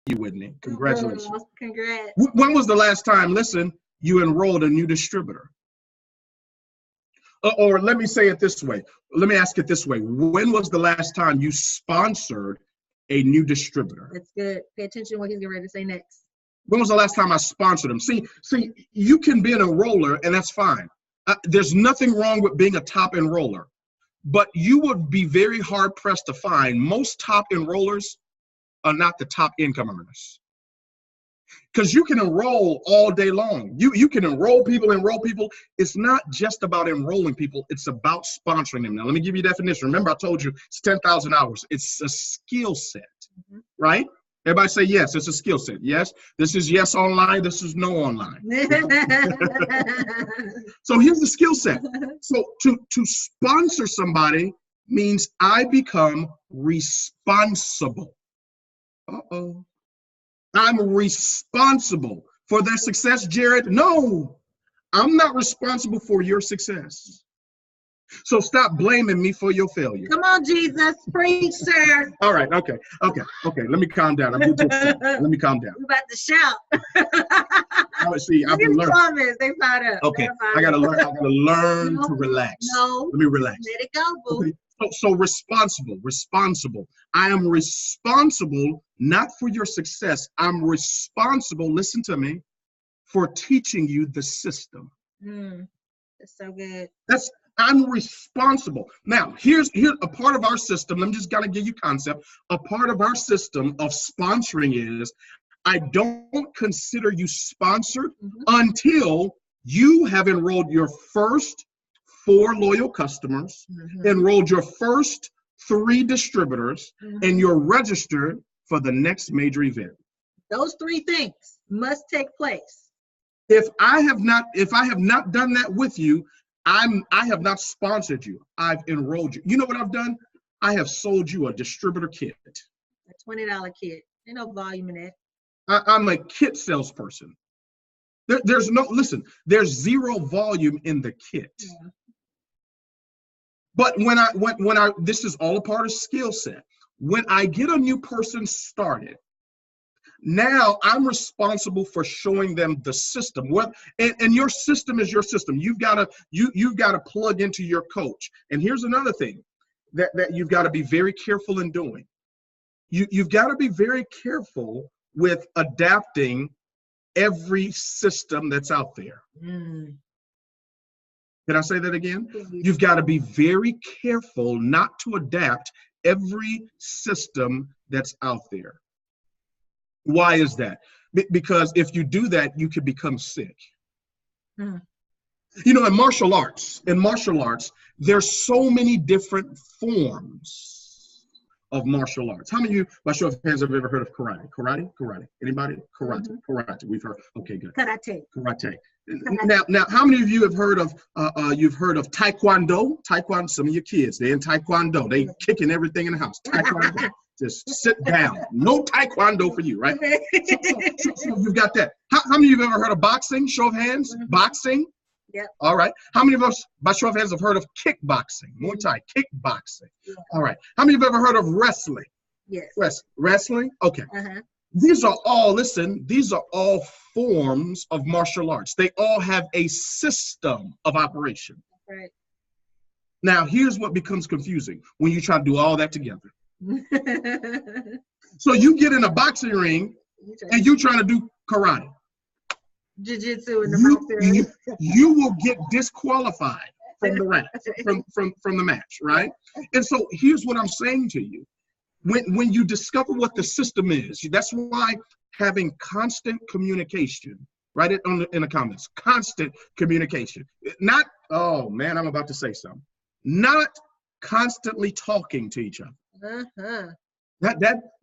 you with me. Congratulations. Congrats. When was the last time, listen, you enrolled a new distributor? Or let me say it this way. Let me ask it this way. When was the last time you sponsored a new distributor? That's good. Pay attention to what he's getting ready to say next. When was the last time I sponsored him? See, you can be an enroller, and that's fine. There's nothing wrong with being a top enroller. But you would be very hard-pressed to find most top enrollers are not the top income earners. Because you can enroll all day long. You can enroll people. It's not just about enrolling people. It's about sponsoring them. Now, let me give you a definition. Remember, I told you it's 10,000 hours. It's a skill set, right? Everybody say yes, it's a skill set. Yes, this is yes online. This is no online. So here's the skill set. So to sponsor somebody means I become responsible. Uh-oh. I'm responsible for their success, Jarrod. No, I'm not responsible for your success. So stop blaming me for your failure. Come on, Jesus, preach, sir. All right, okay. Let me calm down. Let me calm down. We're about to shout. See, I've been learning. Comments, they fired up. Okay, I gotta learn to relax. No, let me relax. Let it go, boo. Okay. So responsible. I am responsible not for your success. I'm responsible, listen to me, for teaching you the system. That's so good. I'm responsible. Now, here's a part of our system. Let me just gotta give you concept. A part of our system of sponsoring is I don't consider you sponsored until you have enrolled your first 4 loyal customers, enrolled your first 3 distributors, and you're registered for the next major event. Those 3 things must take place. If I have not done that with you, I have not sponsored you. I've enrolled you. You know what I've done? I have sold you a distributor kit. A $20 kit. Ain't no volume in that. I'm a kit salesperson. There's 0 volume in the kit. Yeah. But when I this is all a part of skill set. When I get a new person started, now I'm responsible for showing them the system. And your system is your system. You've got to plug into your coach. And here's another thing that you've got to be very careful in doing. You've got to be very careful with adapting every system that's out there. Can I say that again? You've got to be very careful not to adapt every system that's out there. Why is that? Because if you do that, you could become sick. You know, in martial arts, there's so many different forms of martial arts. How many of you, by show of hands, have ever heard of karate? Karate? Anybody? Karate. We've heard. Okay, good. Karate. Now, how many of you have heard of taekwondo? Taekwondo. Some of your kids, they're in taekwondo. They kicking everything in the house. Taekwondo. Just sit down. No taekwondo for you, right? So you've got that. How many of you have ever heard of boxing? Show of hands. Boxing. Yep. All right. How many of us, by show of hands, have heard of kickboxing? Muay Thai, kickboxing. Yeah. All right. How many of you have ever heard of wrestling? Yes. Wrestling? Okay. These are all forms of martial arts. They all have a system of operation. Right. Now, here's what becomes confusing when you try to do all that together. So you get in a boxing ring and you're trying to do karate. Jiu-jitsu in the boxing ring. You will get disqualified from the match, right? And so here's what I'm saying to you. When you discover what the system is, that's why having constant communication, write it in the comments, constant communication. Not, oh man, I'm about to say something. Not constantly talking to each other.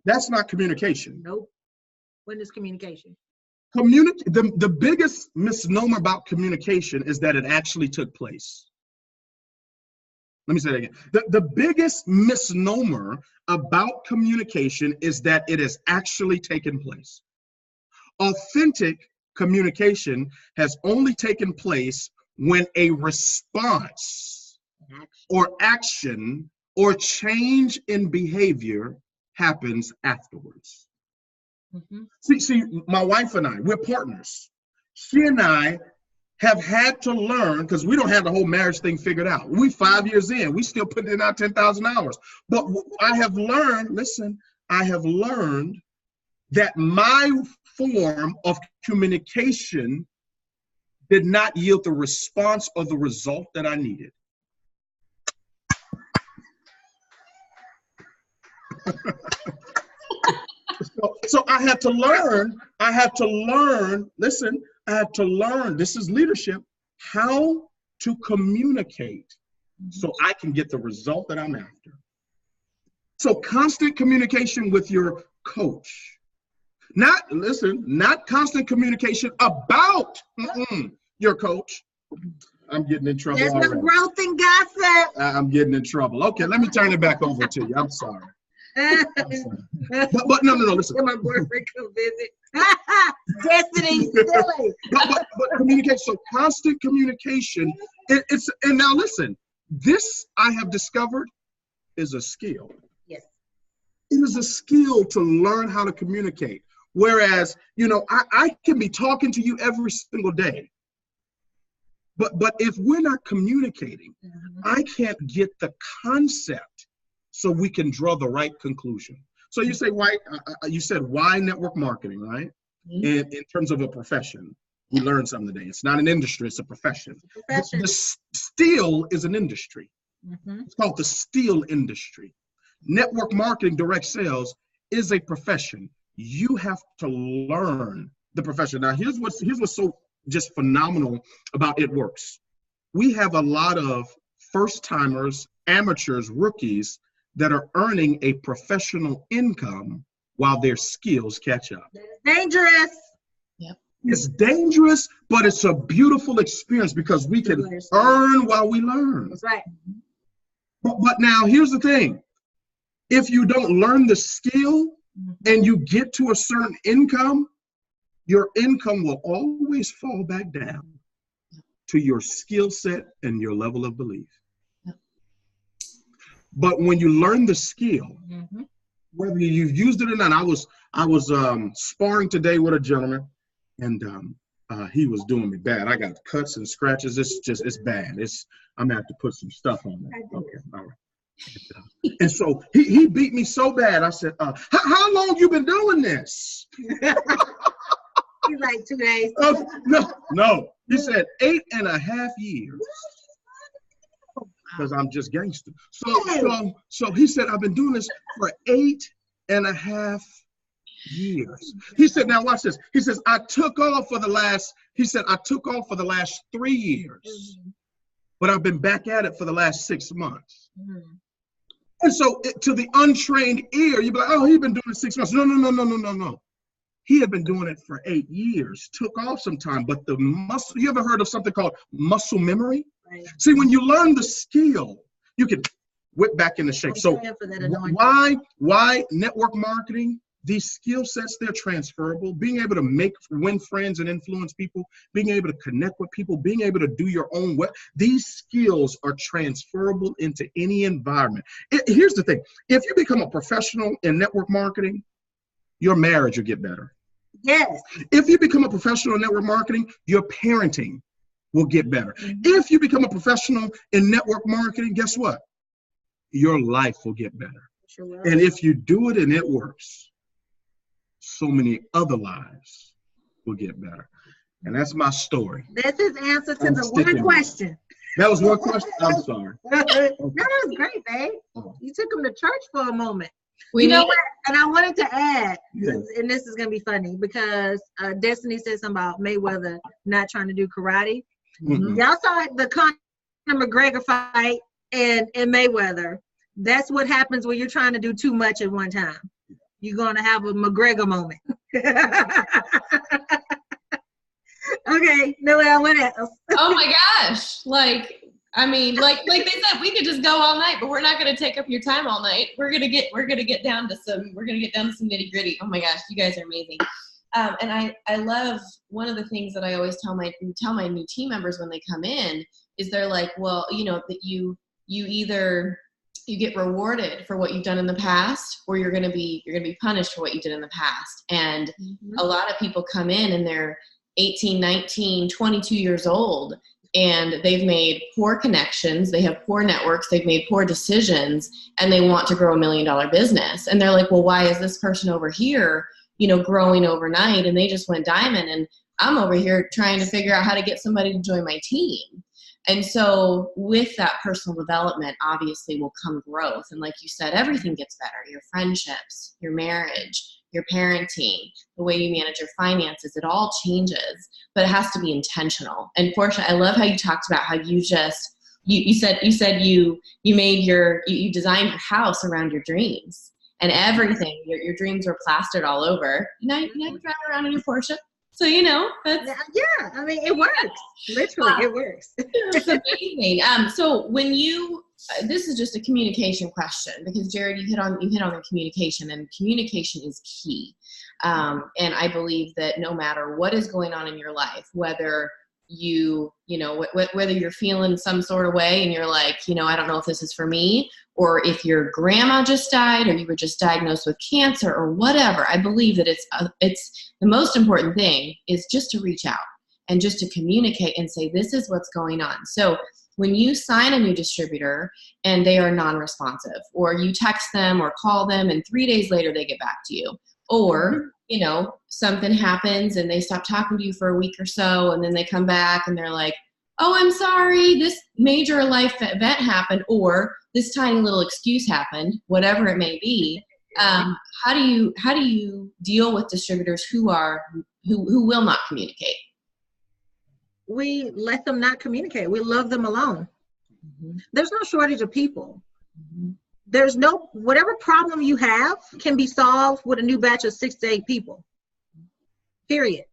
That's not communication. Nope. When is communication? The biggest misnomer about communication is that it actually took place. Let me say that again. The biggest misnomer about communication is that it has actually taken place. Authentic communication has only taken place when a response or action or change in behavior happens afterwards. See, my wife and I, we're partners. She and I have had to learn, because we don't have the whole marriage thing figured out. We 5 years in, we still putting in our 10,000 hours. But I have learned, listen, I have learned that my form of communication did not yield the response or the result that I needed. So I had to learn, listen, I had to learn, this is leadership, how to communicate so I can get the result that I'm after. So constant communication with your coach. Not constant communication about your coach. I'm getting in trouble. There's no growth in gossip. I'm getting in trouble. Okay, let me turn it back over to you. I'm sorry. But no, listen. My boyfriend come visit. Destiny, silly. But communication, so constant communication. It's and now listen, this I have discovered is a skill. Yes. It is a skill to learn how to communicate. Whereas, I can be talking to you every single day. But if we're not communicating, I can't get the concept so we can draw the right conclusion. So you say, why? You said, why network marketing, right? In terms of a profession, we learned something today. It's not an industry, it's a profession. The steel is an industry. It's called the steel industry. Network marketing, direct sales is a profession. You have to learn the profession. Now, here's what's so just phenomenal about It Works. We have a lot of first-timers, amateurs, rookies that are earning a professional income while their skills catch up. Dangerous. Yep. It's dangerous, but it's a beautiful experience because we can earn while we learn. That's right. But now here's the thing. If you don't learn the skill and you get to a certain income, your income will always fall back down to your skill set and your level of belief. But when you learn the skill, whether you've used it or not, I was sparring today with a gentleman, and he was doing me bad. I got cuts and scratches. It's bad. I'm gonna have to put some stuff on it. Okay, all right. And so he beat me so bad. I said, how long you been doing this? He's like 2 days. No. He said 8.5 years. Because I'm just gangster. So he said, I've been doing this for 8.5 years. He said, now watch this. He says, I took off for the last 3 years, but I've been back at it for the last 6 months. And so to the untrained ear, you'd be like, oh, he's been doing it 6 months. No. He had been doing it for 8 years, took off some time, but the muscle, you ever heard of something called muscle memory? Right. See, when you learn the skill, you can whip back into shape. So why network marketing? These skill sets, they're transferable. Being able to win friends and influence people, being able to connect with people, being able to do your own work. These skills are transferable into any environment. Here's the thing. If you become a professional in network marketing, your marriage will get better. Yes. If you become a professional in network marketing, your parenting will get better. If you become a professional in network marketing, guess what? Your life will get better. Sure. And if you do it and it works, so many other lives will get better. And that's my story. That's his answer to the one question. That was one question? I'm sorry. No, that was great, babe. You took him to church for a moment. You know what? And I wanted to add, and this is going to be funny, because Destiny said something about Mayweather not trying to do karate. Y'all saw the Conor McGregor fight and Mayweather. That's what happens when you're trying to do too much at one time. You're going to have a McGregor moment. Okay, no, what else? Oh my gosh. Like they said, we could just go all night, but we're not going to take up your time all night. We're going to get down to some nitty gritty. Oh my gosh, you guys are amazing. And I love, one of the things that I always tell my new team members when they come in is they're like, well, that you either you get rewarded for what you've done in the past, or you're going to be punished for what you did in the past. And a lot of people come in and they're 18, 19, 22 years old, and they've made poor connections. They have poor networks. They've made poor decisions, and they want to grow $1 million business. And they're like, well, why is this person over here, growing overnight, and they just went diamond, and I'm over here trying to figure out how to get somebody to join my team. And so with that personal development, obviously will come growth. And like you said, everything gets better. Your friendships, your marriage, your parenting, the way you manage your finances, it all changes, but it has to be intentional. And Porshea, I love how you talked about how you just, you said you designed your house around your dreams and everything. Your dreams were plastered all over. Now you're driving around in your Porshea. So, that's... Yeah, I mean, it works. Literally, it works. It's amazing. So when this is just a communication question, because Jarrod, you hit on the communication, and communication is key. And I believe that no matter what is going on in your life, whether whether you're feeling some sort of way and you're like, I don't know if this is for me, or if your grandma just died, or you were just diagnosed with cancer, or whatever, I believe that it's the most important thing is just to reach out and just to communicate and say, this is what's going on. So when you sign a new distributor and they are non-responsive, or you text them or call them and 3 days later they get back to you, or something happens and they stop talking to you for a week or so, and then they come back and they're like, oh, I'm sorry, this major life event happened, or this tiny little excuse happened, whatever it may be. How do you deal with distributors who will not communicate? We let them not communicate. We love them alone. There's no shortage of people. There's whatever problem you have can be solved with a new batch of 6 to 8 people, period.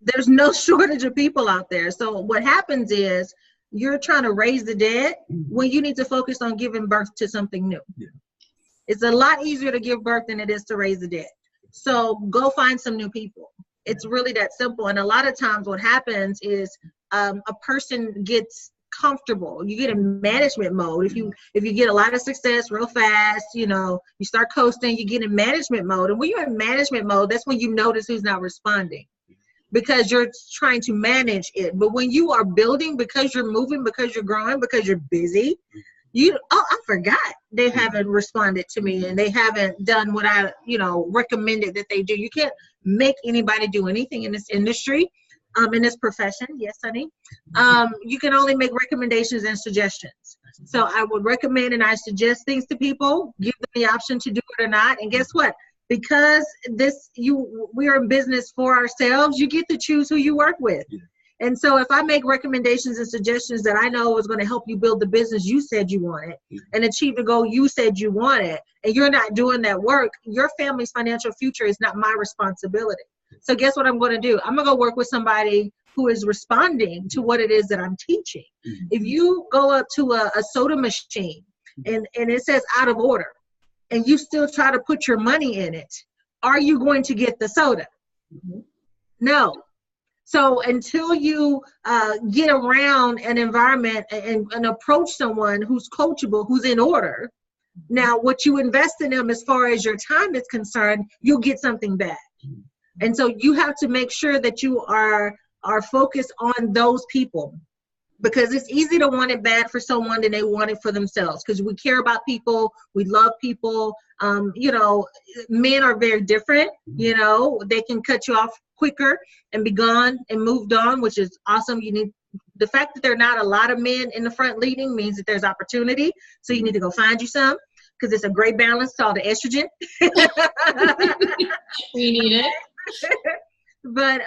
There's no shortage of people out there. So what happens is you're trying to raise the dead when you need to focus on giving birth to something new. Yeah. It's a lot easier to give birth than it is to raise the dead. So go find some new people. It's really that simple. And a lot of times what happens is a person gets comfortable. You get in management mode. If you get a lot of success real fast, you start coasting, you get in management mode. And when you're in management mode, that's when you notice who's not responding, because you're trying to manage it. But when you are building, because you're moving, because you're growing, because you're busy, I forgot they haven't responded to me and they haven't done what I, recommended that they do. You can't make anybody do anything in this industry. In this profession, yes, honey. You can only make recommendations and suggestions. So I would recommend and I suggest things to people, give them the option to do it or not. And guess what? Because we are in business for ourselves, you get to choose who you work with. Yeah. And so if I make recommendations and suggestions that I know is going to help you build the business you said you wanted and achieve the goal you said you wanted, and you're not doing that work, your family's financial future is not my responsibility. So guess what I'm going to do? I'm going to go work with somebody who is responding to what it is that I'm teaching. Mm-hmm. If you go up to a soda machine and it says out of order and you still try to put your money in it, are you going to get the soda? Mm-hmm. No. So until you get around an environment and approach someone who's coachable, who's in order, now what you invest in them as far as your time is concerned, you'll get something back. Mm-hmm. And so you have to make sure that you are focused on those people, because it's easy to want it bad for someone than they want it for themselves, because we care about people. We love people. Men are very different. They can cut you off quicker and be gone and moved on, which is awesome. The fact that there are not a lot of men in the front leading means that there's opportunity. So you need to go find you some, because it's a great balance called the estrogen. We need it. But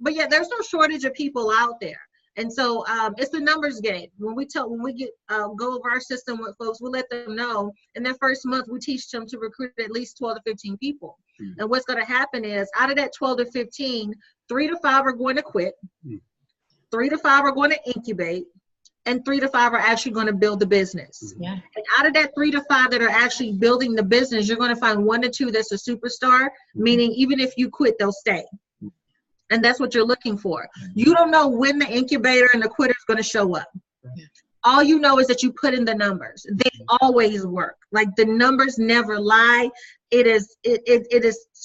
yeah, there's no shortage of people out there. And so it's a numbers game. When we go over our system with folks, we'll let them know in their first month, we teach them to recruit at least 12 to 15 people. Mm-hmm. And what's going to happen is out of that 12 to 15, 3 to 5 are going to quit, 3 to 5 are going to incubate, and 3 to 5 are actually going to build the business. Yeah. And out of that 3 to 5 that are actually building the business, you're going to find 1 to 2 that's a superstar, meaning even if you quit, they'll stay. And that's what you're looking for. You don't know when the incubator and the quitter is going to show up. all you know is that you put in the numbers. They always work. Like the numbers never lie. It is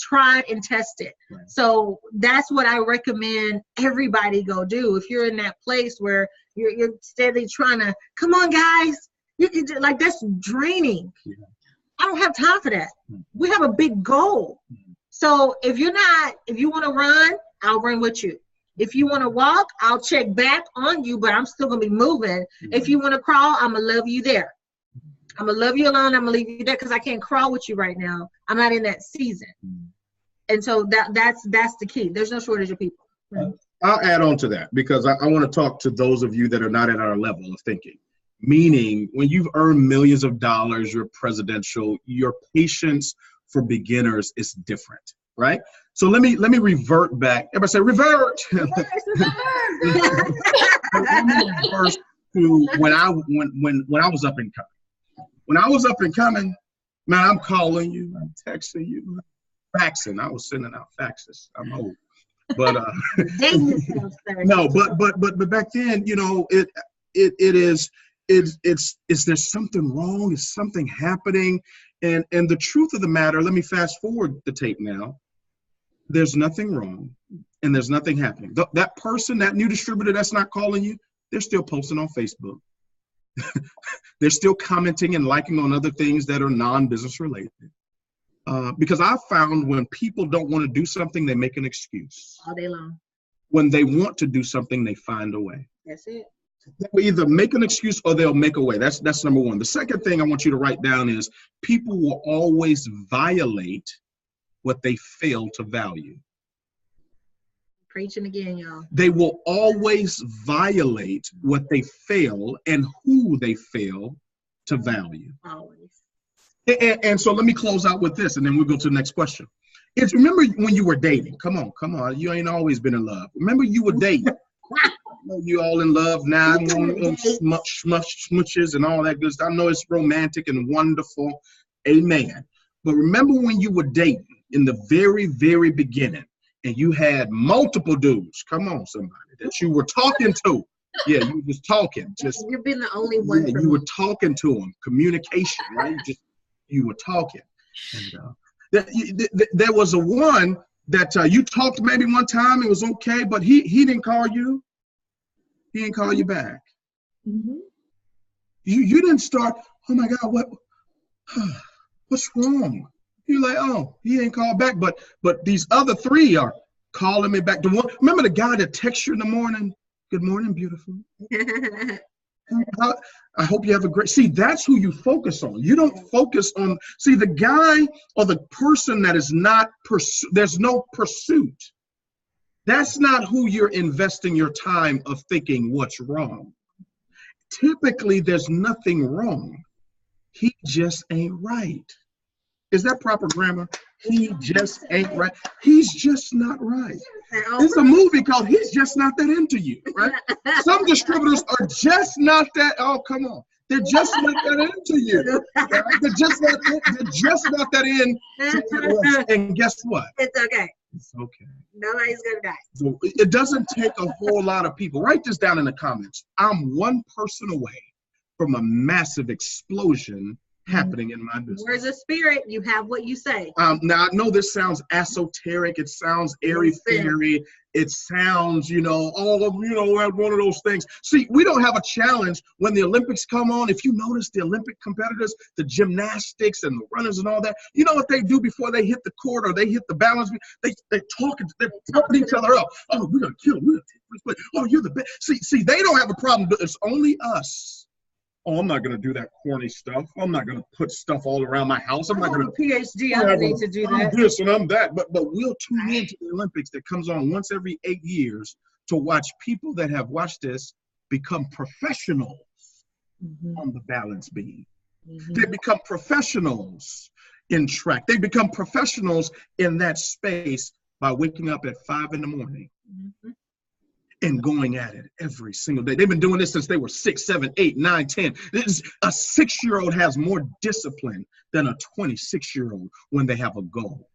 tried and tested. Right. So that's what I recommend everybody go do. If you're in that place where you're steadily trying to, come on guys, like that's draining. Yeah. I don't have time for that. We have a big goal. So if you want to run, I'll run with you. If you want to walk, I'll check back on you, but I'm still going to be moving. If you want to crawl, I'm going to love you there. I'm going to love you alone. I'm going to leave you there because I can't crawl with you right now. I'm not in that season. And so that's the key. There's no shortage of people. I'll add on to that because I want to talk to those of you that are not at our level of thinking. Meaning, when you've earned millions of dollars, you're presidential, your patience for beginners is different, right? So let me revert back. Everybody say revert. First to when I was up and coming. When I was up and coming, man, I'm calling you, I'm texting you, faxing. I was sending out faxes. I'm old, but no, but back then, you know, is there something wrong? Is something happening? And the truth of the matter, let me fast forward the tape now. There's nothing wrong and there's nothing happening. That person, that new distributor that's not calling you, they're still posting on Facebook. They're still commenting and liking on other things that are non-business related. Because I found when people don't want to do something, they make an excuse. All day long. When they want to do something, they find a way. That's it. They'll either make an excuse or they'll make a way. That's number one. The second thing I want you to write down is people will always violate what they fail to value. Preaching again, y'all. They will always violate what they fail and who they fail to value. Always. And so let me close out with this, and then we'll go to the next question. Remember when you were dating? Come on. You ain't always been in love. Remember you were dating. You all in love now, smooches and all that good stuff. I know it's romantic and wonderful. Amen. But remember when you were dating in the very, very beginning and you had multiple dudes, come on, somebody, that you were talking to. Yeah, you were just talking. You've been the only one. Yeah, you were talking to them. Communication, right? You were talking. And there was a one that you talked maybe one time, it was okay, but he didn't call you. He didn't call you back. Mm-hmm. You didn't start, oh my God, what's wrong? You're like, oh, he ain't called back. But these other three are calling me back. Remember the guy that texts you in the morning? Good morning, beautiful. I hope you have a great, see, that's who you focus on. You don't focus on, see, the guy or the person that is not, there's no pursuit. That's not who you're investing your time of thinking what's wrong. Typically, there's nothing wrong. He just ain't right. Is that proper grammar? He just ain't right. He's just not right. It's a movie called He's Just Not That Into You, right? Some distributors are just not that, oh, come on. They're just not that into you. Right? They're just not that in. And guess what? It's okay. It's okay. Nobody's gonna die. So it doesn't take a whole lot of people. Write this down in the comments. I'm one person away from a massive explosion happening in my business. Where's the spirit? You have what you say. Now I know this sounds esoteric. It sounds airy-fairy. It sounds, all of, one of those things. See, we don't have a challenge when the Olympics come on. If you notice the Olympic competitors, the gymnastics and the runners and all that, you know what they do before they hit the court or they hit the balance? They're pumping each other up. Oh, we're going to kill him. We're going to take first place. Oh, you're the best. See, they don't have a problem. It's only us. Oh, I'm not going to do that corny stuff. I'm not going to put stuff all around my house. I'm not going to PhD. I don't need to do that. I'm this and I'm that. But we'll tune into the Olympics that comes on once every 8 years to watch people that have watched this become professionals on the balance beam. They become professionals in track. They become professionals in that space by waking up at 5 in the morning. And going at it every single day. They've been doing this since they were 6, 7, 8, 9, 10. A 6-year-old has more discipline than a 26-year-old when they have a goal.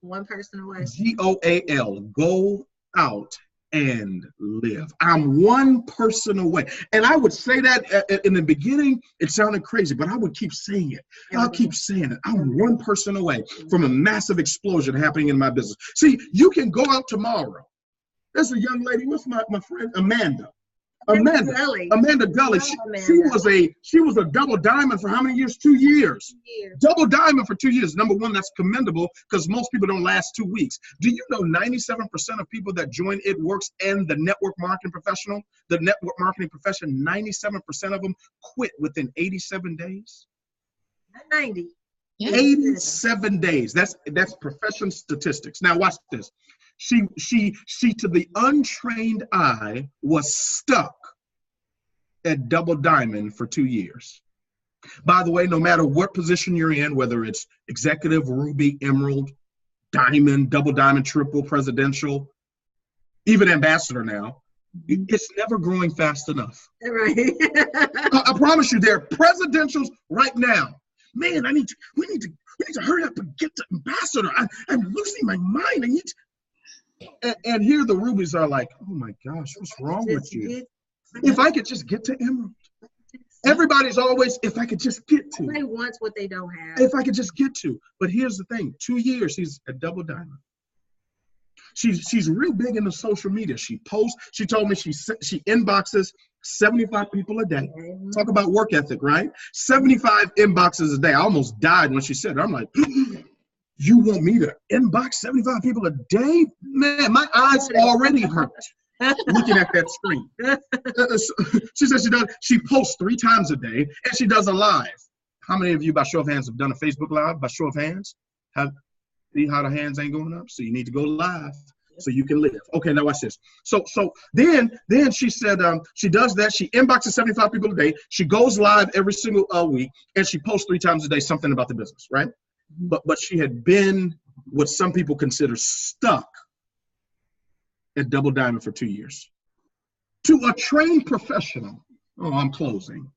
One person away. GOAL, go out and live. I'm one person away. And I would say that in the beginning, it sounded crazy, but I would keep saying it. I'll keep saying it. I'm one person away from a massive explosion happening in my business. See, you can go out tomorrow. There's a young lady, what's my friend? Amanda Gully. She was a double diamond for how many years? 2 years. Double diamond for 2 years. Number one, that's commendable because most people don't last 2 weeks. Do you know 97% of people that join It Works and the network marketing profession, 97% of them quit within 87 days? Not 90. 87 days. That's profession statistics. Now watch this. She to the untrained eye was stuck at double diamond for 2 years. By the way, no matter what position you're in, whether it's executive, ruby, emerald, diamond, double diamond, triple, presidential, even ambassador now, it's never growing fast enough. Right. I promise you, there are presidentials right now. Man, we need to hurry up and get to ambassador. I'm losing my mind. I need to. And here the rubies are like, oh my gosh, what's wrong with you? If I could just get to emerald. Everybody's always, if I could just get to. Everybody wants what they don't have. If I could just get to. But here's the thing, 2 years, she's a double diamond. She's real big into social media. She posts, she told me she inboxes 75 people a day. Talk about work ethic, right? 75 inboxes a day. I almost died when she said it. I'm like, you want me to inbox 75 people a day? Man, my eyes already hurt looking at that screen. She says she posts 3 times a day and she does a live. How many of you, by show of hands, have done a Facebook Live? By show of hands? See how the hands ain't going up? So you need to go live so you can live. Okay, now watch this. So then she said she does that. She inboxes 75 people a day. She goes live every single week and she posts 3 times a day something about the business, right? But she had been what some people consider stuck at double diamond for 2 years. To a trained professional, oh, I'm closing.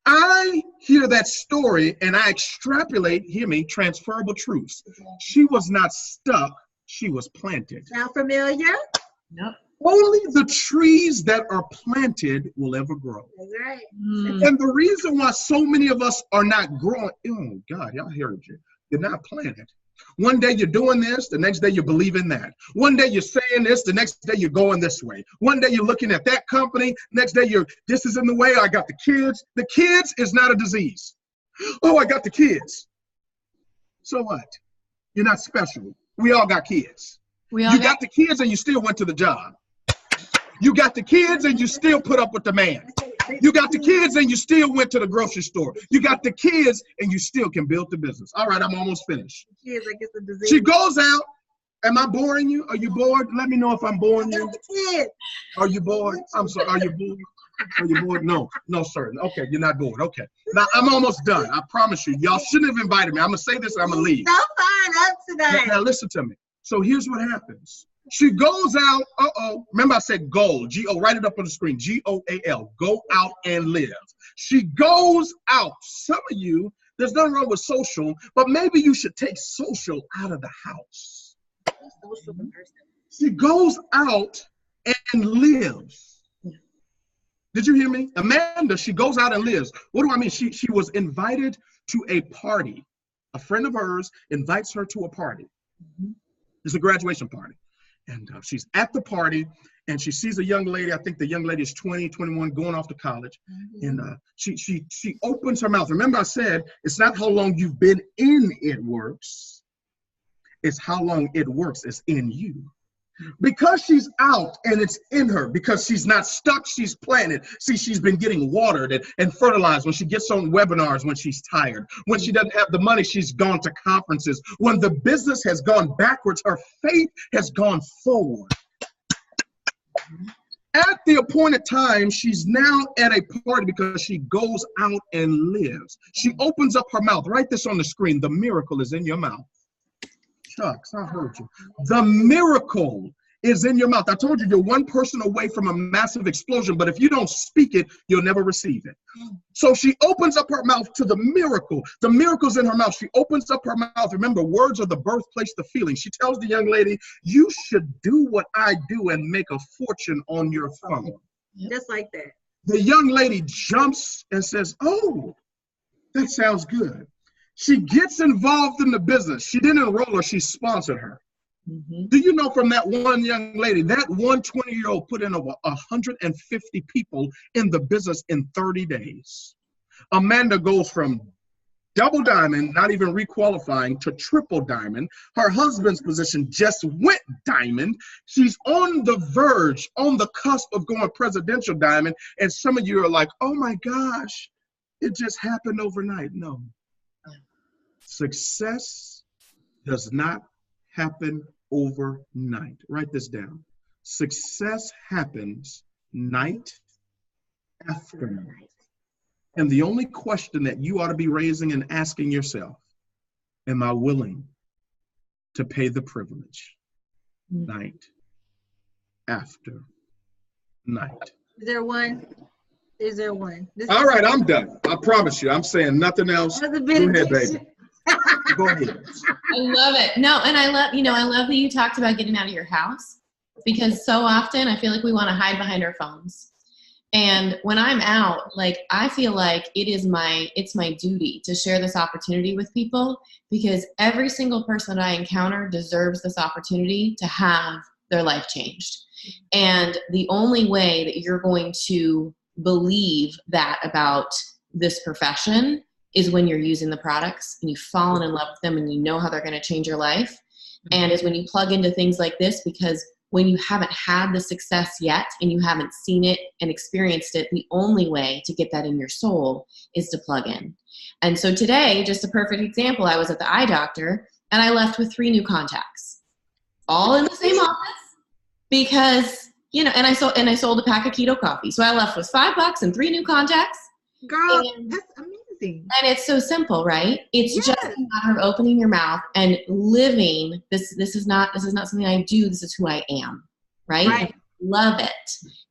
I hear that story and I extrapolate, hear me, transferable truths. She was not stuck, she was planted. Sound familiar? Nope. Only the trees that are planted will ever grow. That's right. And the reason why so many of us are not growing, oh God, y'all heard you. You're not planted. One day you're doing this, the next day you believe in that. One day you're saying this, the next day you're going this way. One day you're looking at that company, next day this is in the way, I got the kids. The kids is not a disease. Oh, I got the kids. So what? You're not special. We all got kids. You got the kids and you still went to the job. You got the kids and you still put up with the man. You got the kids and you still went to the grocery store. You got the kids and you still can build the business. All right, I'm almost finished. Kids, like it's a disease. She goes out. Am I boring you? Are you bored? Let me know if I'm boring you. Are you bored? I'm sorry. Are you bored? Are you bored? No, sir. Okay, you're not bored. Okay. Now, I'm almost done. I promise you. Y'all shouldn't have invited me. I'm going to say this and I'm going to leave. So fine up tonight. Now, listen to me. So here's what happens. She goes out, remember I said goal, G-O, write it up on the screen, G-O-A-L, go out and live. She goes out. Some of you, there's nothing wrong with social, but maybe you should take social out of the house. She goes out and lives. Did you hear me? Amanda, she goes out and lives. What do I mean? She was invited to a party. A friend of hers invites her to a party. It's a graduation party. And she's at the party and she sees a young lady. I think the young lady is 20, 21, going off to college. And she opens her mouth. Remember I said, it's not how long you've been in It Works. It's how long It Works is in you. Because she's out and it's in her, because she's not stuck, she's planted. See, she's been getting watered and fertilized when she gets on webinars, when she's tired. When she doesn't have the money, she's gone to conferences. When the business has gone backwards, her faith has gone forward. At the appointed time, she's now at a party because she goes out and lives. She opens up her mouth. Write this on the screen. The miracle is in your mouth. Shucks, I heard you. The miracle is in your mouth. I told you, you're one person away from a massive explosion, but if you don't speak it, you'll never receive it. So she opens up her mouth to the miracle. The miracle's in her mouth. She opens up her mouth. Remember, words are the birthplace of feeling. She tells the young lady, you should do what I do and make a fortune on your phone. Just like that. The young lady jumps and says, oh, that sounds good. She gets involved in the business. She didn't enroll her, she sponsored her. Mm-hmm. Do you know from that one young lady, that one 20-year-old put in over 150 people in the business in 30 days. Amanda goes from double diamond, not even requalifying, to triple diamond. Her husband's position just went diamond. She's on the verge, on the cusp of going presidential diamond. And some of you are like, oh my gosh, it just happened overnight. No. Success does not happen overnight. Write this down. Success happens night after night. And the only question that you ought to be raising and asking yourself, am I willing to pay the privilege night after night? Is there one? Is there one? All right, I'm done. I promise you. I'm saying nothing else. Go ahead, baby. Go ahead. I love it. No, and I love that you talked about getting out of your house, because so often I feel like we want to hide behind our phones. And when I'm out, like, I feel like it's my duty to share this opportunity with people, because every single person that I encounter deserves this opportunity to have their life changed. And the only way that you're going to believe that about this profession is when you're using the products and you've fallen in love with them and you know how they're going to change your life. And is when you plug into things like this, because when you haven't had the success yet and you haven't seen it and experienced it, the only way to get that in your soul is to plug in. And so today, just a perfect example, I was at the eye doctor and I left with 3 new contacts, all in the same office, because, and I sold a pack of keto coffee. So I left with $5 and 3 new contacts. Girl, that's amazing. And it's so simple, right? It's just a matter of opening your mouth and living. This is not something I do. This is who I am, right? I love it.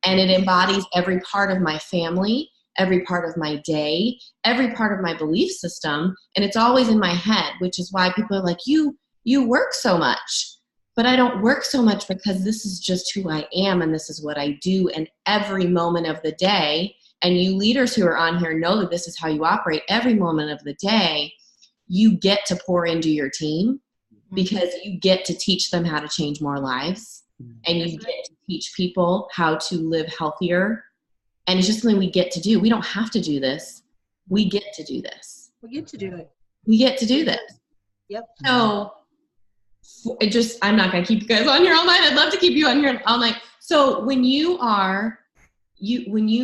And it embodies every part of my family, every part of my day, every part of my belief system. And it's always in my head, which is why people are like, you work so much. But I don't work so much because this is just who I am and this is what I do. And every moment of the day, and you leaders who are on here know that this is how you operate. Every moment of the day, you get to pour into your team because you get to teach them how to change more lives. And you get to teach people how to live healthier. And it's just something we get to do. We don't have to do this. We get to do this. We get to do it. We get to do this. Yep. So I'm not going to keep you guys on here all night. I'd love to keep you on here all night. So when you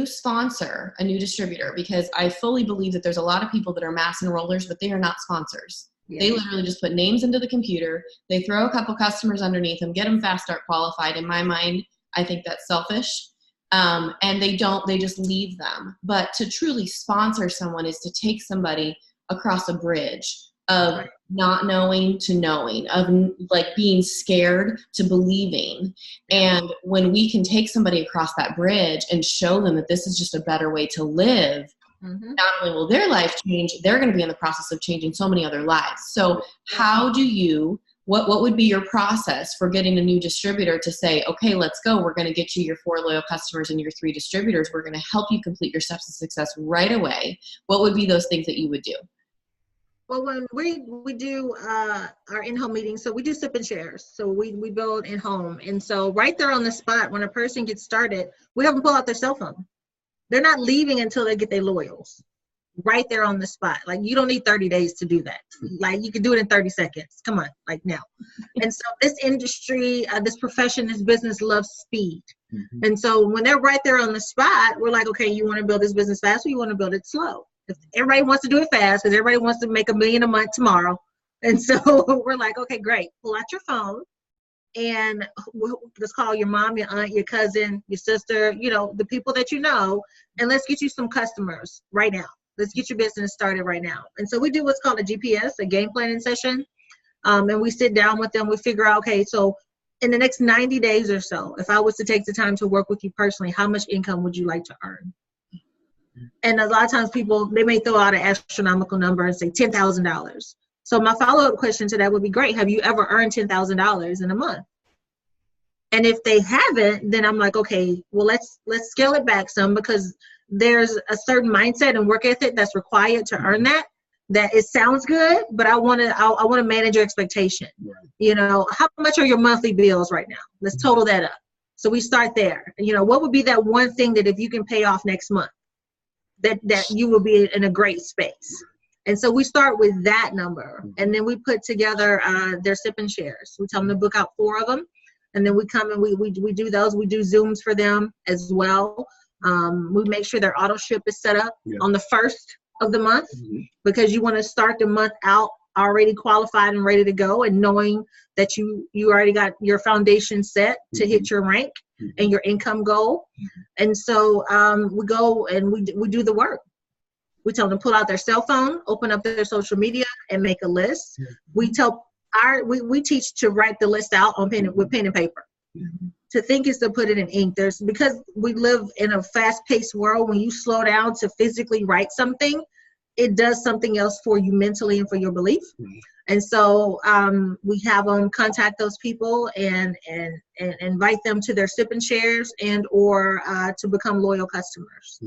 sponsor a new distributor, because I fully believe that there's a lot of people that are mass enrollers, but they are not sponsors. Yeah. They literally just put names into the computer. They throw a couple customers underneath them, get them fast start qualified. In my mind, I think that's selfish. And they just leave them. But to truly sponsor someone is to take somebody across a bridge of not knowing to knowing, of like being scared to believing. And when we can take somebody across that bridge and show them that this is just a better way to live, not only will their life change, they're going to be in the process of changing so many other lives. So how do you, what would be your process for getting a new distributor to say, okay, let's go. We're going to get you your 4 loyal customers and your 3 distributors. We're going to help you complete your steps to success right away. What would be those things that you would do? Well, when we do our in-home meetings, so we do sip and shares. So we build in-home. And so right there on the spot, when a person gets started, we have them pull out their cell phone. They're not leaving until they get their loyals. Right there on the spot. Like, you don't need 30 days to do that. Like, you can do it in 30 seconds. Come on, like now. And so this industry, this profession, this business loves speed. And so when they're right there on the spot, we're like, okay, you want to build this business fast or you want to build it slow? Everybody wants to do it fast because everybody wants to make $1 million a month tomorrow. And so we're like, okay, great. Pull out your phone and let's call your mom, your aunt, your cousin, your sister, the people that you know, and let's get you some customers right now. Let's get your business started right now. And so we do what's called a GPS, a game planning session. And we sit down with them. We figure out, okay, so in the next 90 days or so, if I was to take the time to work with you personally, how much income would you like to earn? And a lot of times people, they may throw out an astronomical number and say $10,000. So my follow-up question to that would be, great, have you ever earned $10,000 in a month? And if they haven't, then I'm like, okay, well, let's scale it back some, because there's a certain mindset and work ethic that's required to earn that. That it sounds good, but I want to manage your expectation. Right. You know, how much are your monthly bills right now? Let's total that up. So we start there. You know, what would be that one thing that if you can pay off next month, that you will be in a great space? And so we start with that number, and then we put together their sip and shares. We tell them to book out 4 of them, and then we come and we do those. We do Zooms for them as well. We make sure their auto ship is set up on the 1st of the month, because you want to start the month out already qualified and ready to go, and knowing that you already got your foundation set to hit your rank and your income goal. And so we go and we do the work. We tell them to pull out their cell phone, open up their social media, and make a list. We teach to write the list out on with pen and paper. To think is to put it in ink. Because we live in a fast-paced world, when you slow down to physically write something, it does something else for you mentally and for your belief. And so we have them contact those people and invite them to their sip and shares and or to become loyal customers.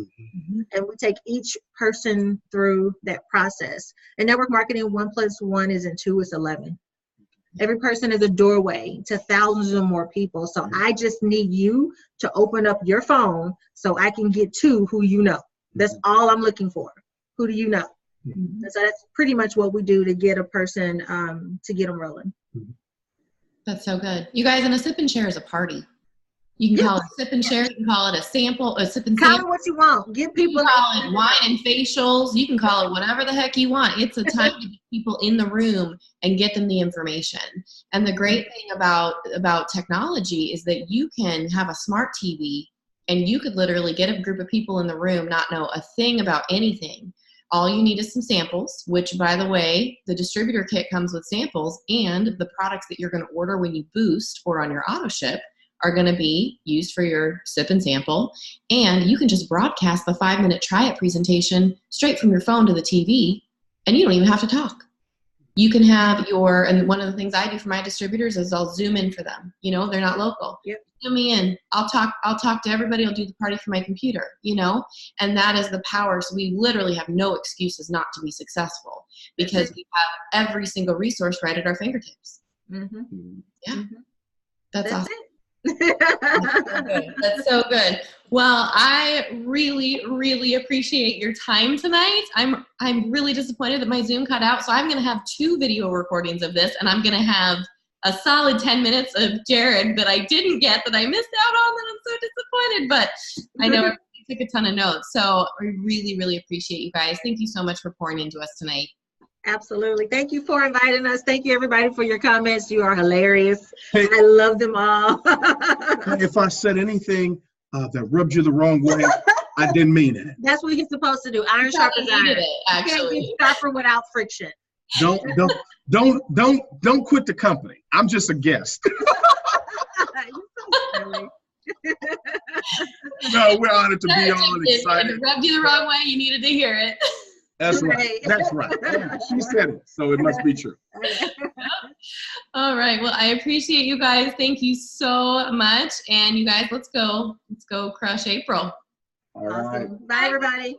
And we take each person through that process. And network marketing, 1 + 1 isn't 2, it's 11. Every person is a doorway to thousands or more people. So I just need you to open up your phone so I can get to who you know. That's all I'm looking for. Who do you know? And so that's pretty much what we do to get a person to get them rolling. That's so good. You guys, and a sip and share is a party. You can call it a sip and share. You can call it a sample, a sip and sample. Call it what you want. Give people. You can call it wine and facials. You can call it whatever the heck you want. It's a time to get people in the room and get them the information. And the great thing about technology is that you can have a smart TV and you could literally get a group of people in the room, not know a thing about anything. All you need is some samples, which, by the way, the distributor kit comes with samples, and the products that you're going to order when you boost or on your auto ship are going to be used for your sip and sample. And you can just broadcast the 5-minute try it presentation straight from your phone to the TV, and you don't even have to talk. You can have and one of the things I do for my distributors is I'll Zoom in for them. You know, they're not local. Yep. Zoom me in. I'll talk to everybody. I'll do the party from my computer, you know, and that is the power. So we literally have no excuses not to be successul, because we have every single resource right at our fingertips. Yeah. That's awesome. That's so good. Well, I really, really appreciate your time tonight. I'm really disappointed that my Zoom cut out, so I'm going to have 2 video recordings of this, and I'm going to have a solid 10 minutes of Jarrod that I didn't get, that I missed out on, and I'm so disappointed, but I know everybody took a ton of notes, so I really, really appreciate you guys. Thank you so much for pouring into us tonight. Absolutely. Thank you for inviting us. Thank you, everybody, for your comments. You are hilarious. Hey, I love them all. If I said anything that rubbed you the wrong way, I didn't mean it. That's what you're supposed to do. Iron sharpens iron. Actually, you can't get sharper without friction. Don't quit the company. I'm just a guest. You're so silly. No, we're honored to be on. Excited. If it rubbed you the wrong way, you needed to hear it. That's right. That's right. She said it, so it must be true. All right. Well, I appreciate you guys. Thank you so much. And you guys, let's go crush April. All right. Awesome. Bye, everybody.